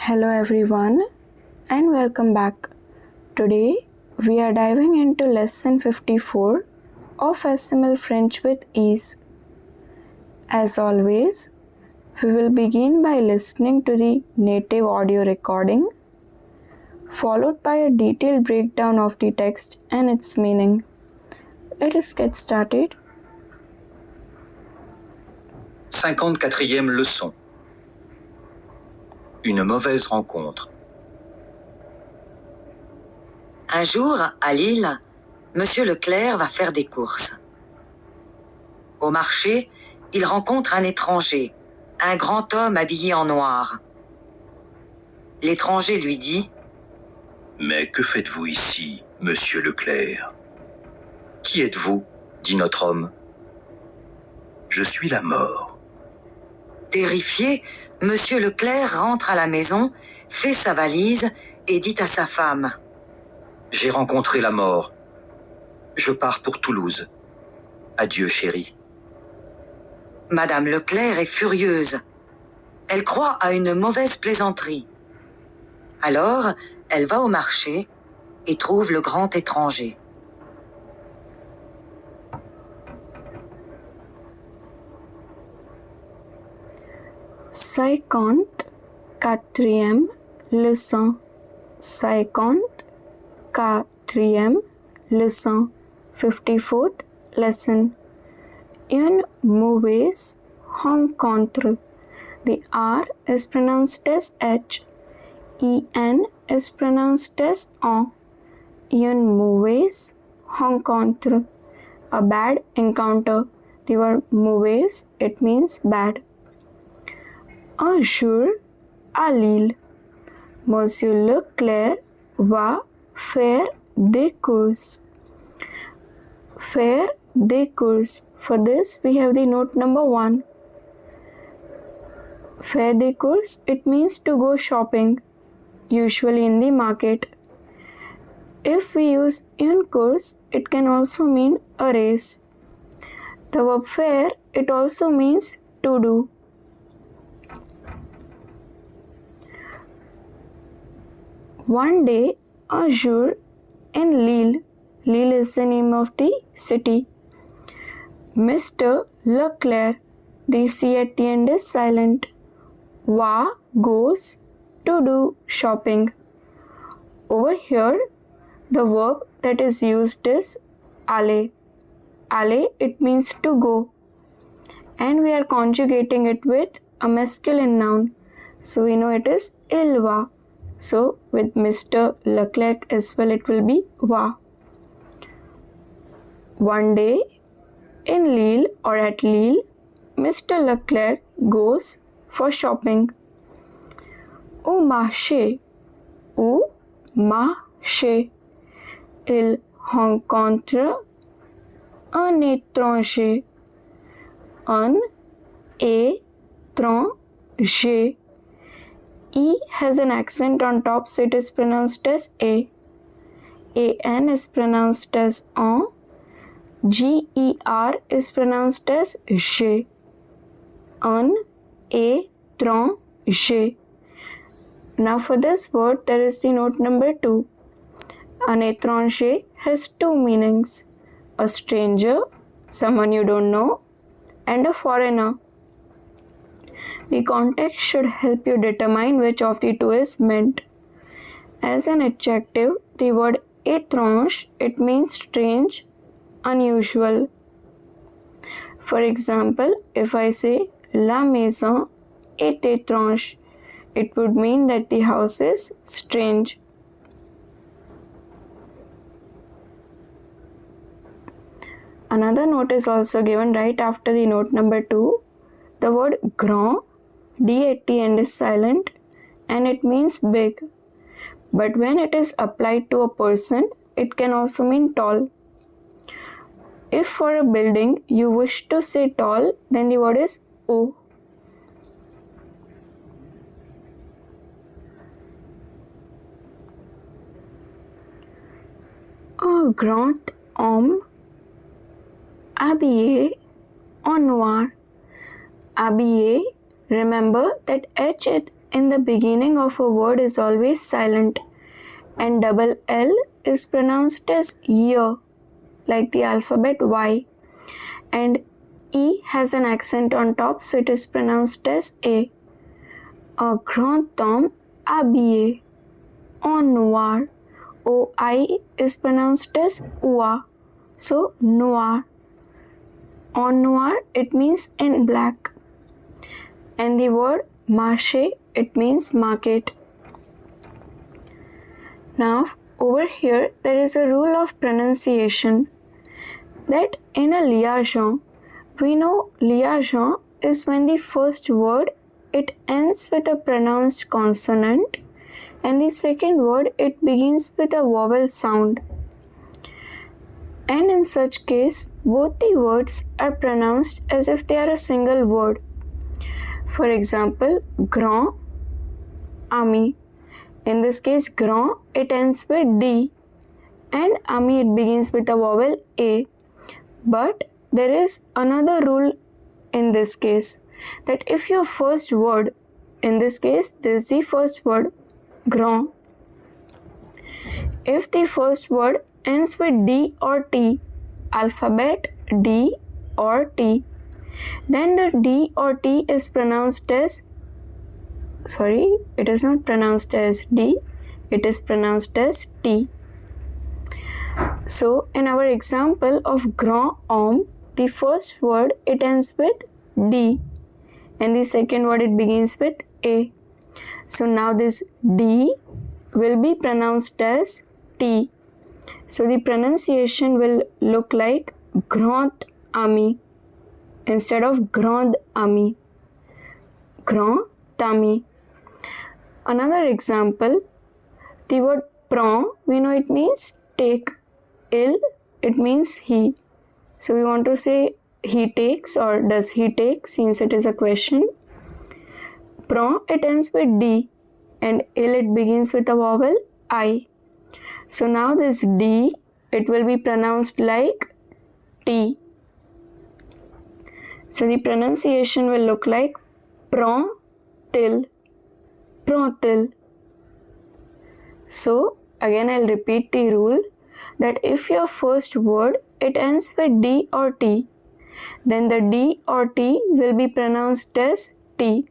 Hello everyone and welcome back. Today we are diving into lesson 54 of Assimil French with Ease. As always, we will begin by listening to the native audio recording, followed by a detailed breakdown of the text and its meaning. Let us get started. 54e leçon. Une mauvaise rencontre. Un jour, à Lille, Monsieur Leclerc va faire des courses. Au marché, il rencontre un étranger, un grand homme habillé en noir. L'étranger lui dit « Mais que faites-vous ici, monsieur Leclerc ? Qui êtes-vous ? Dit notre homme. Je suis la mort. Terrifié, Monsieur Leclerc rentre à la maison, fait sa valise et dit à sa femme « J'ai rencontré la mort. Je pars pour Toulouse. Adieu, chérie. » Madame Leclerc est furieuse. Elle croit à une mauvaise plaisanterie. Alors, elle va au marché et trouve le grand étranger. Cinquante-quatrième leçon. 54e leçon. 54th lesson. Une mauvaise rencontre. The R is pronounced as H. En is pronounced as En. Une mauvaise rencontre. A bad encounter. The word mauvaise, it means bad. Un jour, à Lille, Monsieur Leclerc va faire des courses. Faire des courses. For this, we have the note number 1. Faire des courses, it means to go shopping, usually in the market. If we use une course, it can also mean a race. The verb faire, it also means to do. One day, un jour, in Lille, Lille is the name of the city, Mr. Leclerc, the C at the end is silent, va goes to do shopping. Over here, the verb that is used is aller. Aller, it means to go. And we are conjugating it with a masculine noun. So we know it is il va. So with Mr. Leclerc as well, it will be va. One day in Lille or at Lille, Mr. Leclerc goes for shopping. Au marché, il rencontre un étranger. Un étranger. E has an accent on top, so it is pronounced as A. An is pronounced as en. Ger is pronounced as je. Un étranger. Now for this word, there is the note number 2. Un étranger has two meanings. A stranger, someone you don't know, and a foreigner. The context should help you determine which of the two is meant. As an adjective, the word étrange, it means strange, unusual. For example, if I say la maison est étrange, it would mean that the house is strange. Another note is also given right after the note number 2. The word grand, D at the end is silent and it means big. But when it is applied to a person, it can also mean tall. If for a building you wish to say tall, then the word is haut. Un grand homme habillé en noir. Habillé, remember that H in the beginning of a word is always silent, and double L is pronounced as year, like the alphabet Y, and E has an accent on top, so it is pronounced as A. Un grand homme habillé en noir. OI is pronounced as OA, so noir. En noir, it means in black. And the word marché, it means market. Now, over here, there is a rule of pronunciation that in a liaison, we know liaison is when the first word it ends with a pronounced consonant and the second word it begins with a vowel sound. And in such case, both the words are pronounced as if they are a single word. For example, grand, ami. In this case, grand, it ends with D and ami, it begins with a vowel A. But there is another rule in this case, that if your first word, in this case, this is the first word, grand. If the first word ends with D or T, alphabet D or T, then the D or T is pronounced as, it is not pronounced as D, it is pronounced as T. So, in our example of grand homme, the first word it ends with D and the second word it begins with A. So, now this D will be pronounced as T. So, the pronunciation will look like grand ami instead of grand ami. Grand ami. Another example, the word prend, we know it means take. Il, it means he. So we want to say he takes or does he take, since it is a question. Prend, it ends with D and il, it begins with a vowel I. So now this D, it will be pronounced like T. So the pronunciation will look like prend till, prend till. So again I'll repeat the rule that if your first word it ends with D or T, then the D or T will be pronounced as T.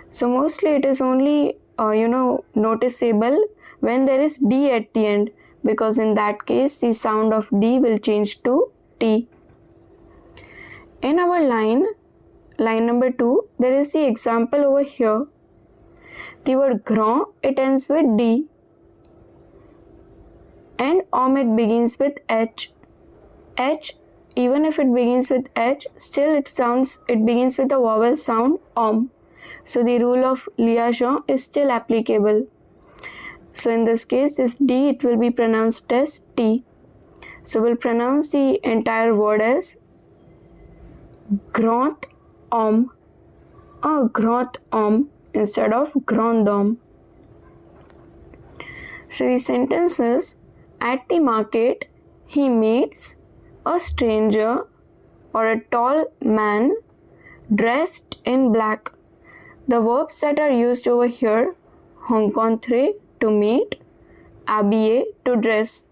So mostly it is only noticeable when there is D at the end, because in that case the sound of D will change to T. In our line number 2, there is the example over here. The word grand, it ends with D and homme, it begins with H. H, even if it begins with H, still it begins with a vowel sound om. So the rule of liaison is still applicable. So in this case, this D, it will be pronounced as T. So we'll pronounce the entire word as grand homme, or grand homme instead of grand homme. So the sentence is, at the market, he meets a stranger or a tall man dressed in black. The verbs that are used over here, rencontrer, to meet, habiller, to dress.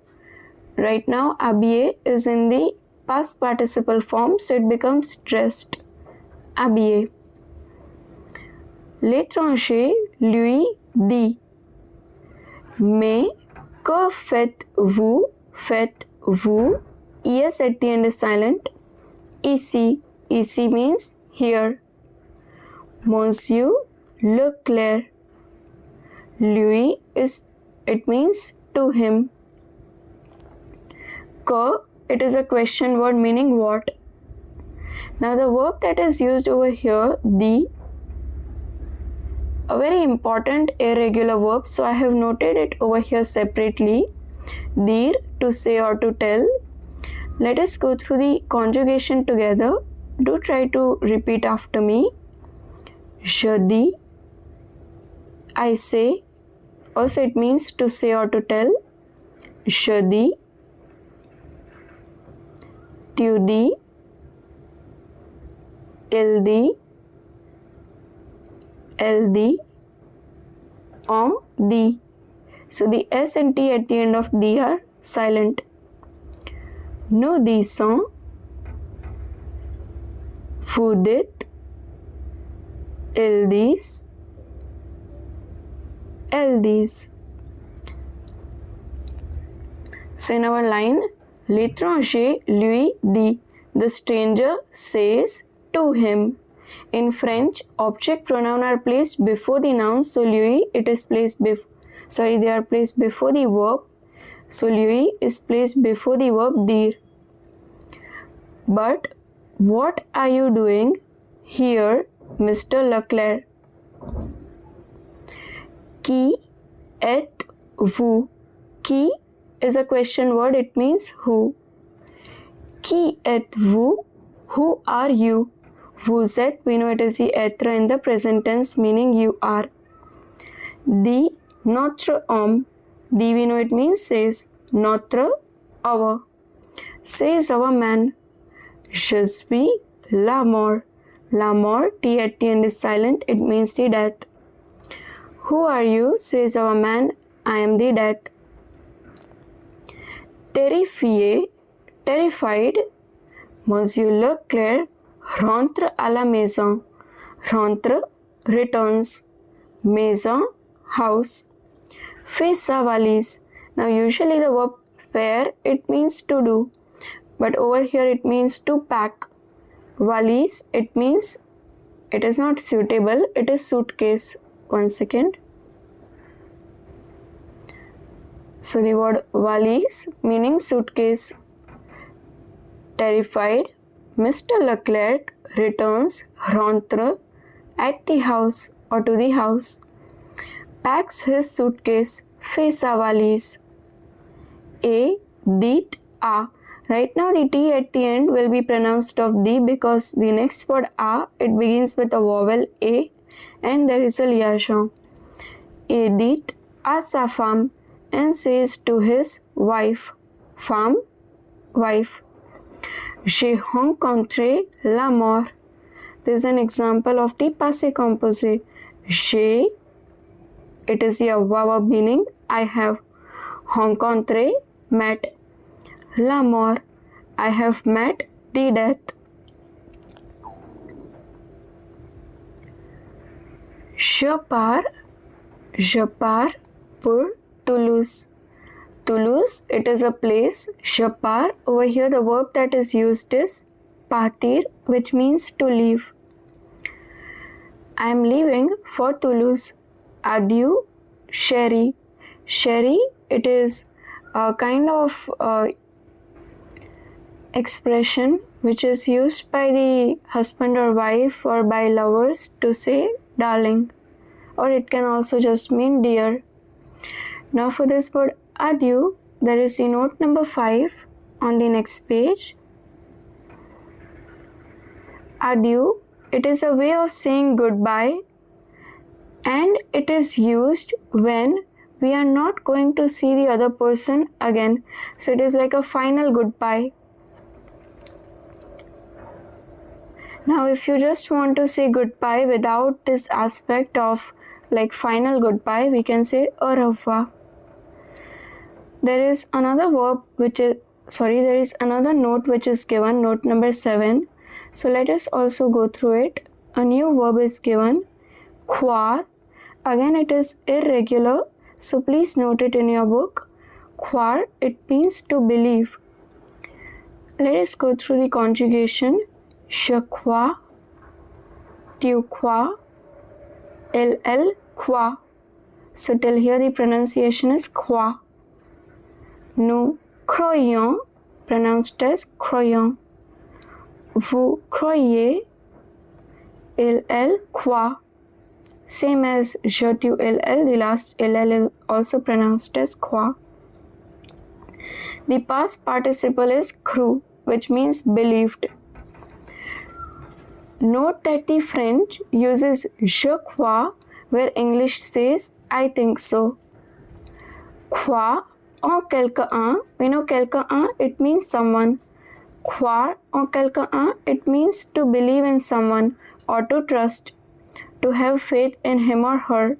Right now, habiller is in the past participle form, so it becomes dressed, habillé. L'étranger lui dit, mais que faites-vous? Faites-vous? Es at the end is silent. Ici. Ici means here. Monsieur Leclerc. Lui it means to him. Que, it is a question word meaning what. Now the verb that is used over here, the, a very important irregular verb, so I have noted it over here separately. Dire, to say or to tell. Let us go through the conjugation together. Do try to repeat after me. Je dis, I say. Also it means to say or to tell. Je dis. Tu dis. Il dit. Elle dit. on, the. So the S and T at the end of the are silent. Nous disons, vous dites, ils disent, elles disent. So in our line, l'étranger lui dit, the stranger says to him. In French, object pronoun are placed before the noun, so lui it is placed they are placed before the verb. So lui is placed before the verb dire. But what are you doing here, Mr. Leclerc? Qui êtes-vous? Qui is a question word, it means who. Qui êtes-vous? Who are you? Vous êtes, we know it is the être in the present tense, meaning you are. The, notre homme. The, we know it means says. Notre, our. Says our man. Je suis la mort. La mort, T at the end is silent, it means the death. Who are you? Says our man. I am the death. Terrifié, terrified, Monsieur Leclerc rentre à la maison. Rentre, returns. Maison, house. Fait sa valise. Now usually the verb faire, it means to do. But over here it means to pack. Valise, it means it is not suitable, it is suitcase. One second. So the word valise meaning suitcase. Terrified, Mr. Leclerc returns, rentre, at the house or to the house. Packs his suitcase, fait sa valise. A, dit, a. Right now the T at the end will be pronounced of the because the next word a, it begins with a vowel A and there is a liaison. A dit à sa femme and says to his wife. Femme, wife. J'ai rencontré la mort. This is an example of the passé composé. J'ai, it is the verb meaning I have. Rencontré, met. La mort, I have met the death. Je pars pour Toulouse. Toulouse, it is a place. Je pars, over here the verb that is used is partir, which means to leave. I am leaving for Toulouse. Adieu, chérie. Chérie, it is a kind of expression which is used by the husband or wife or by lovers to say darling, or it can also just mean dear. Now for this word adieu, there is the note number 5 on the next page. Adieu, it is a way of saying goodbye and it is used when we are not going to see the other person again. So it is like a final goodbye. Now if you just want to say goodbye without this aspect of like final goodbye, we can say au revoir. There is another another note which is given, note number 7. So let us also go through it. A new verb is given, croire. Again it is irregular, so please note it in your book. Croire, it means to believe. Let us go through the conjugation. Je crois, tu crois, elle croit. So till here the pronunciation is croix. Nous croyons, pronounced as croyons. Vous croyez, elle croit. Same as je, tu, elle, the last ll is also pronounced as croix. The past participle is cru, which means believed. Note that the French uses je crois where English says I think so. Croire en quelqu'un, we know quelqu'un, it means someone. Croire en quelqu'un, it means to believe in someone or to trust, to have faith in him or her.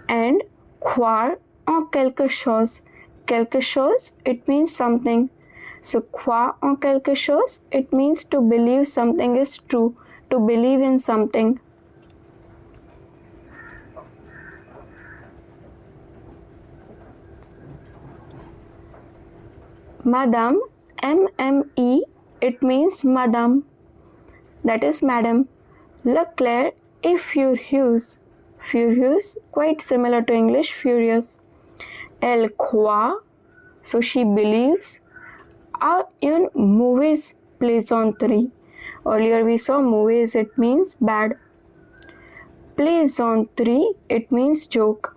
and croire en quelque chose. Quelque chose, it means something. So croire en quelque chose, it means to believe something is true, to believe in something. Madame, M-M-E, it means madame, that is madam. Leclerc est furieuse. Furious, quite similar to English, furious. Elle croit, so she believes, à une mauvaise plaisanterie. Earlier we saw mauvaise, it means bad. Plaisanterie, it means joke.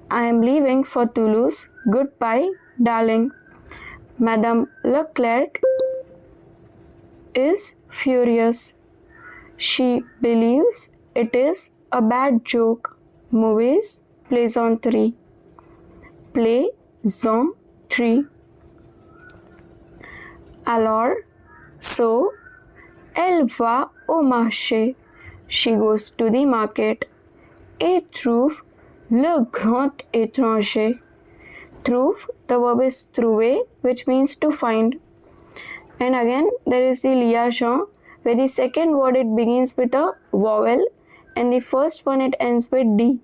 I am leaving for Toulouse. Goodbye, darling. Madame Leclerc is furious. She believes it is a bad joke. Mauvaise plaisanterie. Plaisanterie. Alors, so, elle va au marché. She goes to the market. Et trouve le grand étranger. Trouve, the verb is trouver, which means to find. And again, there is the liaison, where the second word it begins with a vowel and the first one it ends with D.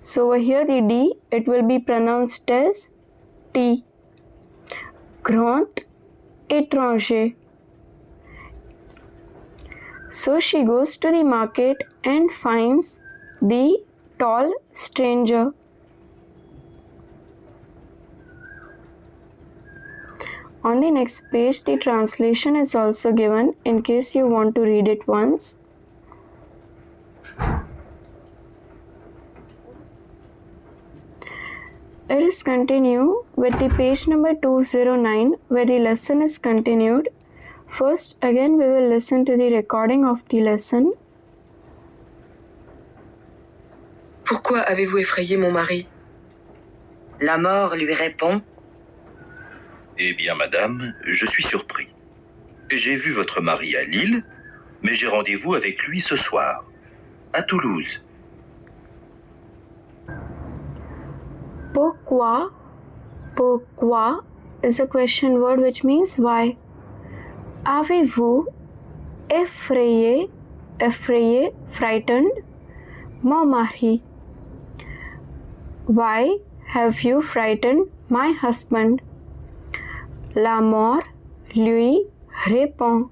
So over here the D, it will be pronounced as T. Grand étranger. So she goes to the market and finds the tall stranger. On the next page, the translation is also given in case you want to read it once. Let us continue with the page number 209 where the lesson is continued. First, again we will listen to the recording of the lesson. Pourquoi avez-vous effrayé mon mari? La mort lui répond. Eh bien, madame, je suis surpris. J'ai vu votre mari à Lille, mais j'ai rendez-vous avec lui ce soir, à Toulouse. Pourquoi? Pourquoi is a question word which means why. Avez-vous effrayé, effrayé, frightened, mon mari? Why have you frightened my husband? La mort lui répond.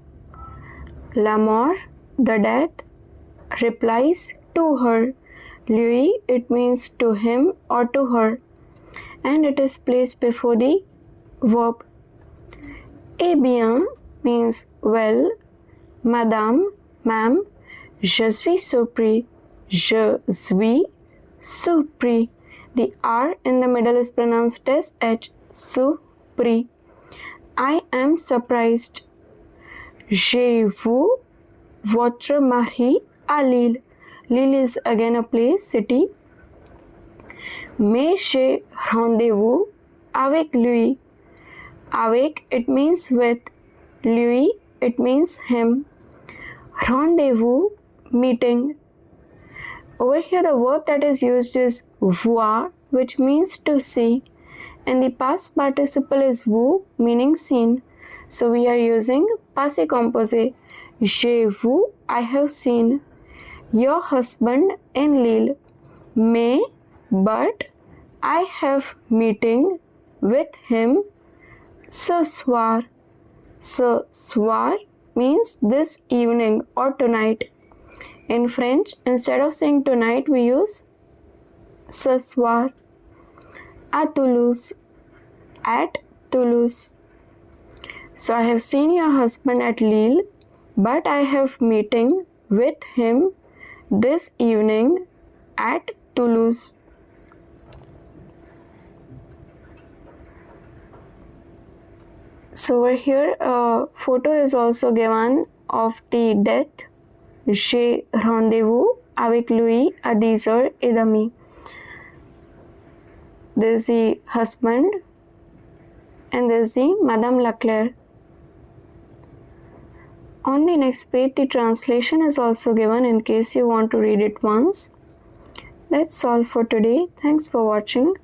La mort, the death, replies to her. Lui, it means to him or to her, and it is placed before the verb. Eh bien means well, madame, ma'am, je suis surpris. Je suis surpris. The R in the middle is pronounced as H. Surpris. I am surprised. J'ai vu votre mari à Lille. Lille is again a place, city. Mais j'ai rendez-vous avec lui. Avec, it means with. Lui, it means him. Rendezvous, meeting. Over here the verb that is used is voir, which means to see. And the past participle is vu, meaning seen. So we are using passé composé. J'ai vu, I have seen. Your husband in Lille. Mais, but, I have meeting with him ce soir. Ce soir means this evening or tonight. In French, instead of saying tonight, we use ce soir. À Toulouse. At Toulouse. So I have seen your husband at Lille, but I have meeting with him this evening at Toulouse. So over here a photo is also given of the death. J'ai rendez-vous avec lui à 10h30. There is the husband and there is the Madame Leclerc. On the next page, the translation is also given in case you want to read it once. That's all for today. Thanks for watching.